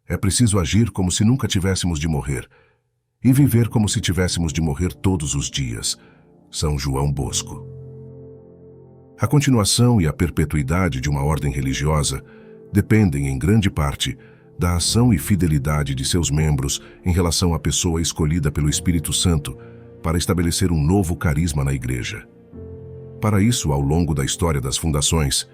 É preciso agir como se nunca tivéssemos de morrer e viver como se tivéssemos de morrer todos os dias. São João Bosco. A continuação e a perpetuidade de uma ordem religiosa dependem, em grande parte, da ação e fidelidade de seus membros em relação à pessoa escolhida pelo Espírito Santo para estabelecer um novo carisma na Igreja. Para isso, ao longo da história das fundações,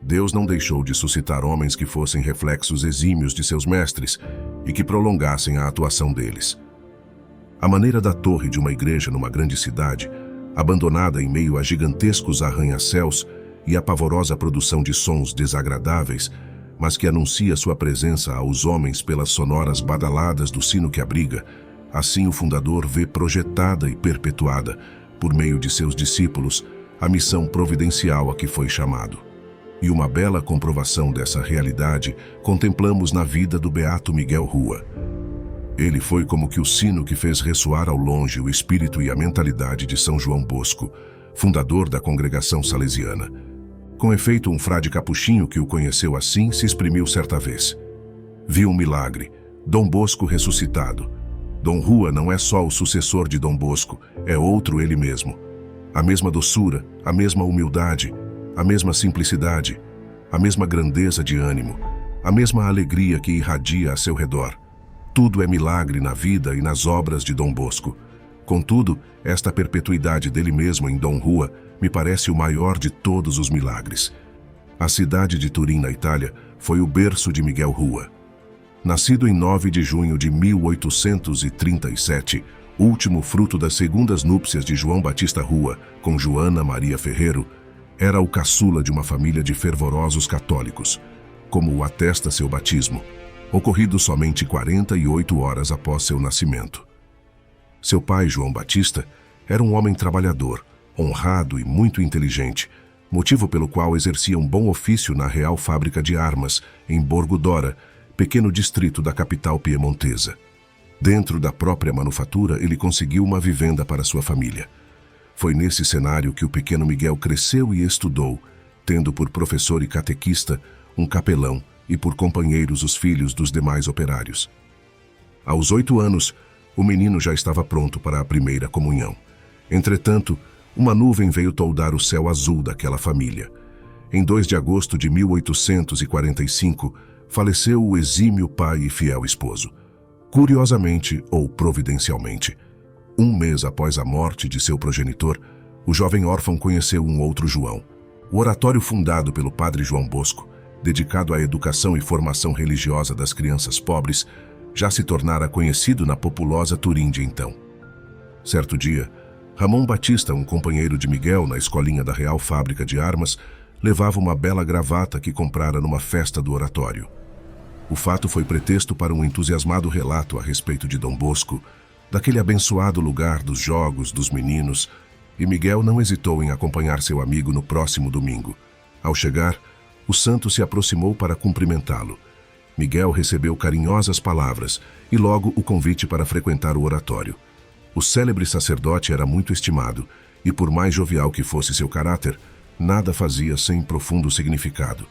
Deus não deixou de suscitar homens que fossem reflexos exímios de seus mestres e que prolongassem a atuação deles. A maneira da torre de uma igreja numa grande cidade, abandonada em meio a gigantescos arranha-céus e a pavorosa produção de sons desagradáveis, mas que anuncia sua presença aos homens pelas sonoras badaladas do sino que abriga, assim o fundador vê projetada e perpetuada, por meio de seus discípulos, a missão providencial a que foi chamado. E uma bela comprovação dessa realidade contemplamos na vida do beato Miguel Rua. Ele foi como que o sino que fez ressoar ao longe o espírito e a mentalidade de São João Bosco, fundador da congregação salesiana. Com efeito, um frade capuchinho que o conheceu assim se exprimiu certa vez. Viu um milagre, Dom Bosco ressuscitado. Dom Rua não é só o sucessor de Dom Bosco, é outro ele mesmo. A mesma doçura, a mesma humildade, a mesma simplicidade, a mesma grandeza de ânimo, a mesma alegria que irradia a seu redor. Tudo é milagre na vida e nas obras de Dom Bosco. Contudo, esta perpetuidade dele mesmo em Dom Rua me parece o maior de todos os milagres. A cidade de Turim, na Itália, foi o berço de Miguel Rua. Nascido em 9 de junho de 1837, último fruto das segundas núpcias de João Batista Rua com Joana Maria Ferreiro, era o caçula de uma família de fervorosos católicos, como o atesta seu batismo, ocorrido somente 48 horas após seu nascimento. Seu pai, João Batista, era um homem trabalhador, honrado e muito inteligente, motivo pelo qual exercia um bom ofício na Real Fábrica de Armas, em Borgo d'Ora, pequeno distrito da capital piemontesa. Dentro da própria manufatura, ele conseguiu uma vivenda para sua família. Foi nesse cenário que o pequeno Miguel cresceu e estudou, tendo por professor e catequista um capelão e por companheiros os filhos dos demais operários. Aos 8 anos, o menino já estava pronto para a primeira comunhão. Entretanto, uma nuvem veio toldar o céu azul daquela família. Em 2 de agosto de 1845, faleceu o exímio pai e fiel esposo. Curiosamente ou providencialmente, 1 mês após a morte de seu progenitor, o jovem órfão conheceu um outro João. O oratório fundado pelo padre João Bosco, dedicado à educação e formação religiosa das crianças pobres, já se tornara conhecido na populosa Turim de então. Certo dia, Ramon Batista, um companheiro de Miguel na escolinha da Real Fábrica de Armas, levava uma bela gravata que comprara numa festa do oratório. O fato foi pretexto para um entusiasmado relato a respeito de Dom Bosco, daquele abençoado lugar dos jogos dos meninos, e Miguel não hesitou em acompanhar seu amigo no próximo domingo. Ao chegar, o santo se aproximou para cumprimentá-lo. Miguel recebeu carinhosas palavras e logo o convite para frequentar o oratório. O célebre sacerdote era muito estimado e, por mais jovial que fosse seu caráter, nada fazia sem profundo significado.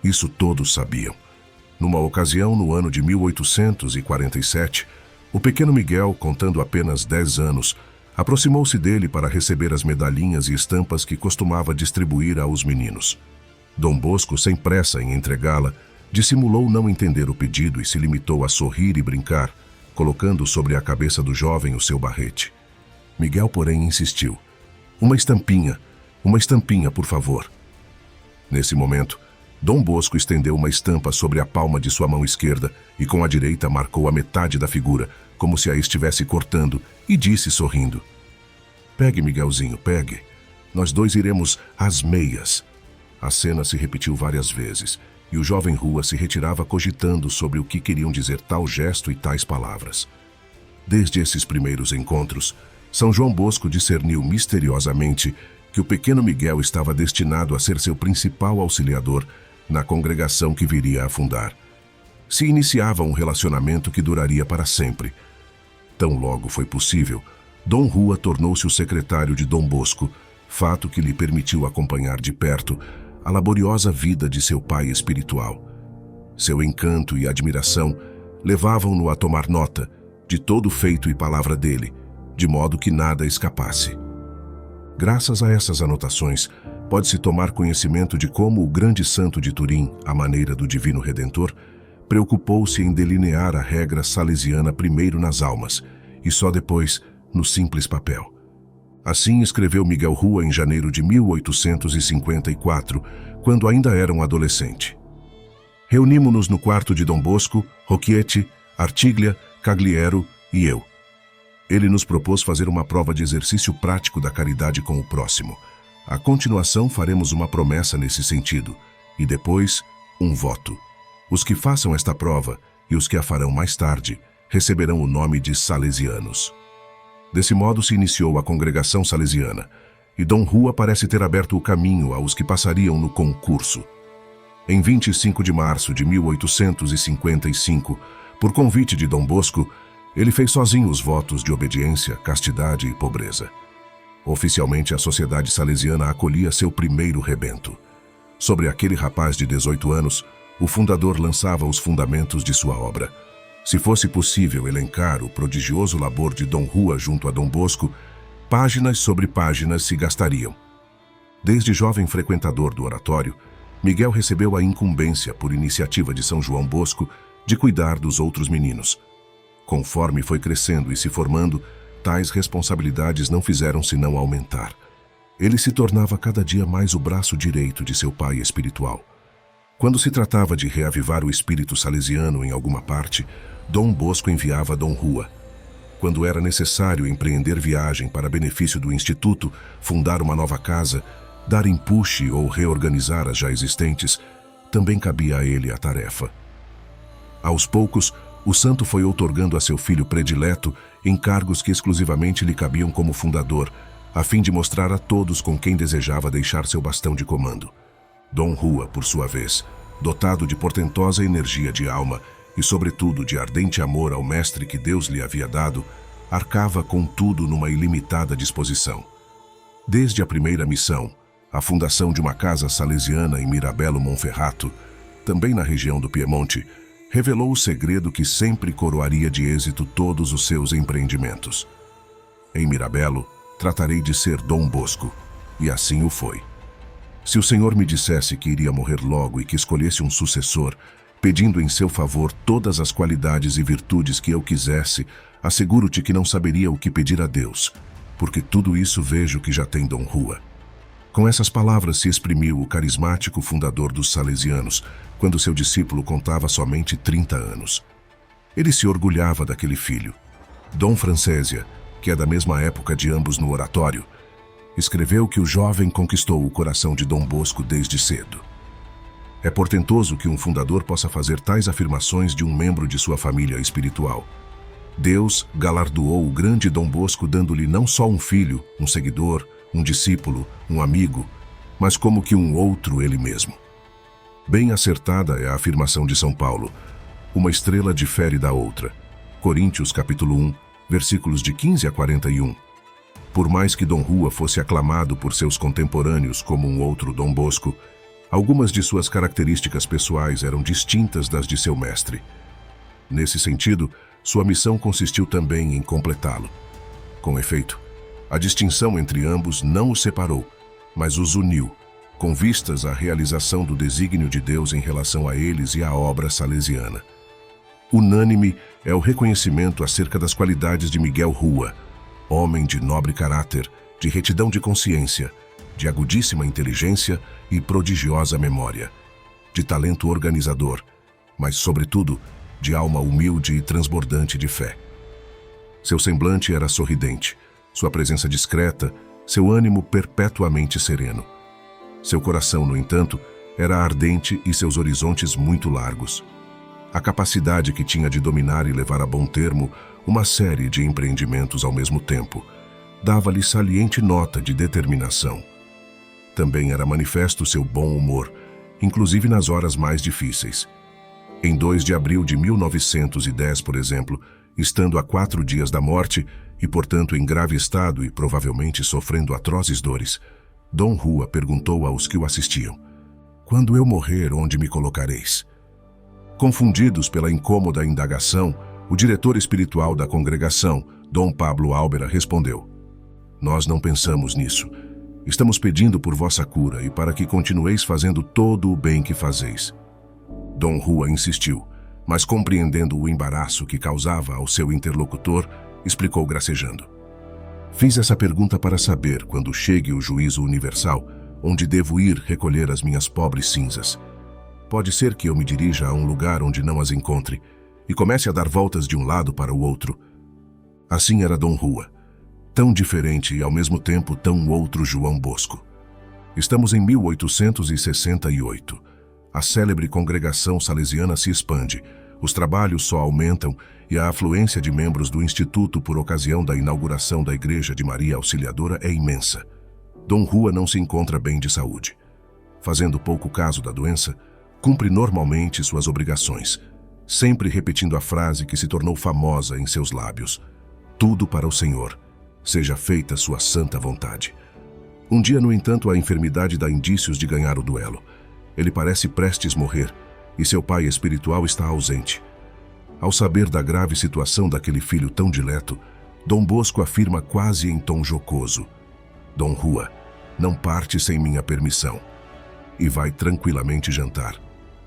Isso todos sabiam. Numa ocasião, no ano de 1847, o pequeno Miguel, contando apenas 10 anos, aproximou-se dele para receber as medalhinhas e estampas que costumava distribuir aos meninos. Dom Bosco, sem pressa em entregá-la, dissimulou não entender o pedido e se limitou a sorrir e brincar, colocando sobre a cabeça do jovem o seu barrete. Miguel, porém, insistiu. Uma estampinha, por favor." Nesse momento, Dom Bosco estendeu uma estampa sobre a palma de sua mão esquerda e com a direita marcou a metade da figura, como se a estivesse cortando, e disse sorrindo: "Pegue, Miguelzinho, pegue. Nós dois iremos às meias." A cena se repetiu várias vezes, e o jovem Rua se retirava cogitando sobre o que queriam dizer tal gesto e tais palavras. Desde esses primeiros encontros, São João Bosco discerniu misteriosamente que o pequeno Miguel estava destinado a ser seu principal auxiliador na congregação que viria a fundar. Se iniciava um relacionamento que duraria para sempre. Tão logo foi possível, Dom Rua tornou-se o secretário de Dom Bosco, fato que lhe permitiu acompanhar de perto a laboriosa vida de seu pai espiritual. Seu encanto e admiração levavam-no a tomar nota de todo feito e palavra dele, de modo que nada escapasse. Graças a essas anotações, pode-se tomar conhecimento de como o grande santo de Turim, à maneira do Divino Redentor, preocupou-se em delinear a regra salesiana primeiro nas almas e só depois no simples papel. Assim escreveu Miguel Rua em janeiro de 1854, quando ainda era um adolescente. Reunimo-nos no quarto de Dom Bosco, Rocchietti, Artiglia, Cagliero e eu. Ele nos propôs fazer uma prova de exercício prático da caridade com o próximo. A continuação faremos uma promessa nesse sentido, e depois, um voto. Os que façam esta prova, e os que a farão mais tarde, receberão o nome de salesianos. Desse modo se iniciou a congregação salesiana, e Dom Rua parece ter aberto o caminho aos que passariam no concurso. Em 25 de março de 1855, por convite de Dom Bosco, ele fez sozinho os votos de obediência, castidade e pobreza. Oficialmente, a Sociedade Salesiana acolhia seu primeiro rebento. Sobre aquele rapaz de 18 anos, o fundador lançava os fundamentos de sua obra. Se fosse possível elencar o prodigioso labor de Dom Rua junto a Dom Bosco, páginas sobre páginas se gastariam. Desde jovem frequentador do oratório, Miguel recebeu a incumbência, por iniciativa de São João Bosco, de cuidar dos outros meninos. Conforme foi crescendo e se formando, tais responsabilidades não fizeram senão aumentar. Ele se tornava cada dia mais o braço direito de seu pai espiritual. Quando se tratava de reavivar o espírito salesiano em alguma parte, Dom Bosco enviava Dom Rua. Quando era necessário empreender viagem para benefício do Instituto, fundar uma nova casa, dar empuxe ou reorganizar as já existentes, também cabia a ele a tarefa. Aos poucos, o santo foi outorgando a seu filho predileto encargos que exclusivamente lhe cabiam como fundador, a fim de mostrar a todos com quem desejava deixar seu bastão de comando. Dom Rua, por sua vez, dotado de portentosa energia de alma e, sobretudo, de ardente amor ao mestre que Deus lhe havia dado, arcava com tudo numa ilimitada disposição. Desde a primeira missão, a fundação de uma casa salesiana em Mirabello Monferrato, também na região do Piemonte, revelou o segredo que sempre coroaria de êxito todos os seus empreendimentos. Em Mirabello, tratarei de ser Dom Bosco, e assim o foi. Se o Senhor me dissesse que iria morrer logo e que escolhesse um sucessor, pedindo em seu favor todas as qualidades e virtudes que eu quisesse, asseguro-te que não saberia o que pedir a Deus, porque tudo isso vejo que já tem Dom Rua. Com essas palavras se exprimiu o carismático fundador dos salesianos, quando seu discípulo contava somente 30 anos. Ele se orgulhava daquele filho. Dom Francésia, que é da mesma época de ambos no oratório, escreveu que o jovem conquistou o coração de Dom Bosco desde cedo. É portentoso que um fundador possa fazer tais afirmações de um membro de sua família espiritual. Deus galardoou o grande Dom Bosco dando-lhe não só um filho, um seguidor, um discípulo, um amigo, mas como que um outro ele mesmo. Bem acertada é a afirmação de São Paulo: uma estrela difere da outra. Coríntios capítulo 1, versículos de 15 a 41. Por mais que Dom Rua fosse aclamado por seus contemporâneos como um outro Dom Bosco, algumas de suas características pessoais eram distintas das de seu mestre. Nesse sentido, sua missão consistiu também em completá-lo. Com efeito, a distinção entre ambos não os separou, mas os uniu, com vistas à realização do desígnio de Deus em relação a eles e à obra salesiana. Unânime é o reconhecimento acerca das qualidades de Miguel Rua, homem de nobre caráter, de retidão de consciência, de agudíssima inteligência e prodigiosa memória, de talento organizador, mas, sobretudo, de alma humilde e transbordante de fé. Seu semblante era sorridente, sua presença discreta, seu ânimo perpetuamente sereno. Seu coração, no entanto, era ardente e seus horizontes muito largos. A capacidade que tinha de dominar e levar a bom termo uma série de empreendimentos ao mesmo tempo dava-lhe saliente nota de determinação. Também era manifesto seu bom humor, inclusive nas horas mais difíceis. Em 2 de abril de 1910, por exemplo, estando a 4 dias da morte e, portanto, em grave estado e provavelmente sofrendo atrozes dores, Dom Rua perguntou aos que o assistiam: "Quando eu morrer, onde me colocareis?" Confundidos pela incômoda indagação, o diretor espiritual da congregação, Dom Pablo Álbera, respondeu: "Nós não pensamos nisso. Estamos pedindo por vossa cura e para que continueis fazendo todo o bem que fazeis." Dom Rua insistiu, mas compreendendo o embaraço que causava ao seu interlocutor, explicou gracejando: "Fiz essa pergunta para saber, quando chegue o juízo universal, onde devo ir recolher as minhas pobres cinzas. Pode ser que eu me dirija a um lugar onde não as encontre e comece a dar voltas de um lado para o outro." Assim era Dom Rua, tão diferente e ao mesmo tempo tão outro João Bosco. Estamos em 1868. A célebre congregação salesiana se expande, os trabalhos só aumentam e a afluência de membros do Instituto por ocasião da inauguração da Igreja de Maria Auxiliadora é imensa. Dom Rua não se encontra bem de saúde. Fazendo pouco caso da doença, cumpre normalmente suas obrigações, sempre repetindo a frase que se tornou famosa em seus lábios: "Tudo para o Senhor, seja feita sua santa vontade." Um dia, no entanto, a enfermidade dá indícios de ganhar o duelo. Ele parece prestes morrer e seu pai espiritual está ausente. Ao saber da grave situação daquele filho tão dileto, Dom Bosco afirma quase em tom jocoso: "Dom Rua, não parte sem minha permissão." E vai tranquilamente jantar.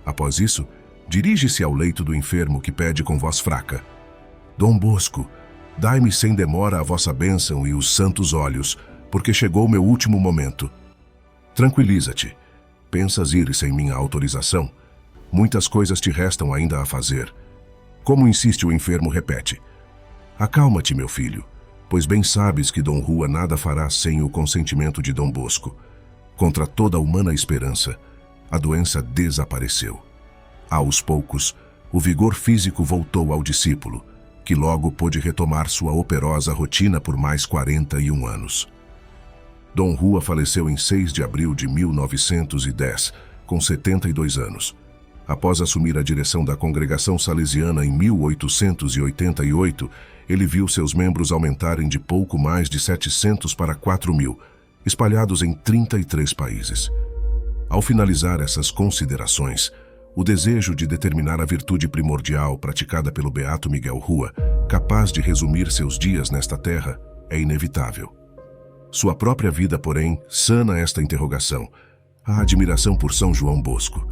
Após isso, dirige-se ao leito do enfermo, que pede com voz fraca: "Dom Bosco, dai-me sem demora a vossa bênção e os santos olhos, porque chegou meu último momento." "Tranquiliza-te. Pensas ir sem minha autorização? Muitas coisas te restam ainda a fazer." Como insiste o enfermo, repete: "Acalma-te, meu filho, pois bem sabes que Dom Rua nada fará sem o consentimento de Dom Bosco." Contra toda humana esperança, a doença desapareceu. Aos poucos, o vigor físico voltou ao discípulo, que logo pôde retomar sua operosa rotina por mais 41 anos. Dom Rua faleceu em 6 de abril de 1910, com 72 anos. Após assumir a direção da congregação salesiana em 1888, ele viu seus membros aumentarem de pouco mais de 700 para 4.000, espalhados em 33 países. Ao finalizar essas considerações, o desejo de determinar a virtude primordial praticada pelo beato Miguel Rua, capaz de resumir seus dias nesta terra, é inevitável. Sua própria vida, porém, sana esta interrogação: a admiração por São João Bosco.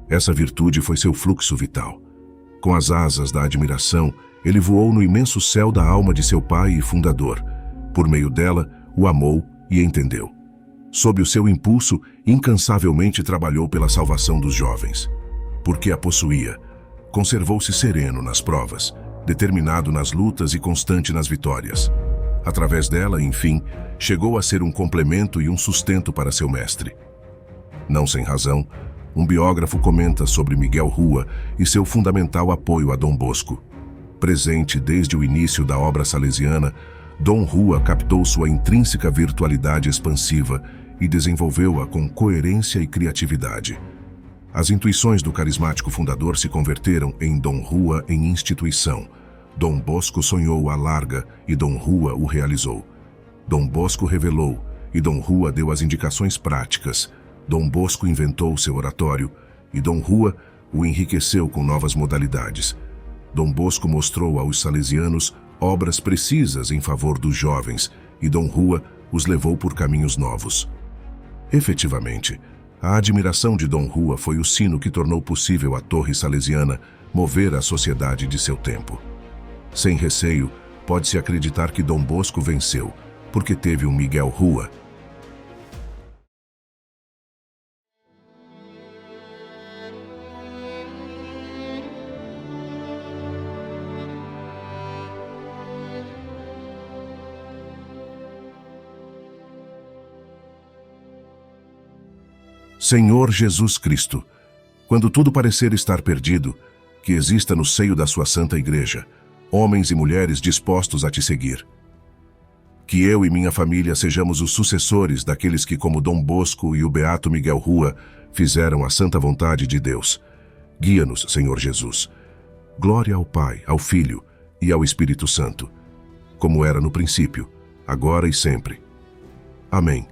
Essa virtude foi seu fluxo vital. Com as asas da admiração, ele voou no imenso céu da alma de seu pai e fundador. Por meio dela, o amou e entendeu. Sob o seu impulso, incansavelmente trabalhou pela salvação dos jovens. Porque a possuía, conservou-se sereno nas provas, determinado nas lutas e constante nas vitórias. Através dela, enfim, chegou a ser um complemento e um sustento para seu mestre. Não sem razão, um biógrafo comenta sobre Miguel Rua e seu fundamental apoio a Dom Bosco. Presente desde o início da obra salesiana, Dom Rua captou sua intrínseca virtualidade expansiva e desenvolveu-a com coerência e criatividade. As intuições do carismático fundador se converteram em Dom Rua em instituição. Dom Bosco sonhou à larga e Dom Rua o realizou. Dom Bosco revelou e Dom Rua deu as indicações práticas. Dom Bosco inventou seu oratório e Dom Rua o enriqueceu com novas modalidades. Dom Bosco mostrou aos salesianos obras precisas em favor dos jovens e Dom Rua os levou por caminhos novos. Efetivamente, a admiração de Dom Rua foi o sino que tornou possível a Torre Salesiana mover a sociedade de seu tempo. Sem receio, pode-se acreditar que Dom Bosco venceu, porque teve um Miguel Rua. Senhor Jesus Cristo, quando tudo parecer estar perdido, que exista no seio da sua Santa Igreja homens e mulheres dispostos a te seguir. Que eu e minha família sejamos os sucessores daqueles que, como Dom Bosco e o beato Miguel Rua, fizeram a santa vontade de Deus. Guia-nos, Senhor Jesus. Glória ao Pai, ao Filho e ao Espírito Santo, como era no princípio, agora e sempre. Amém.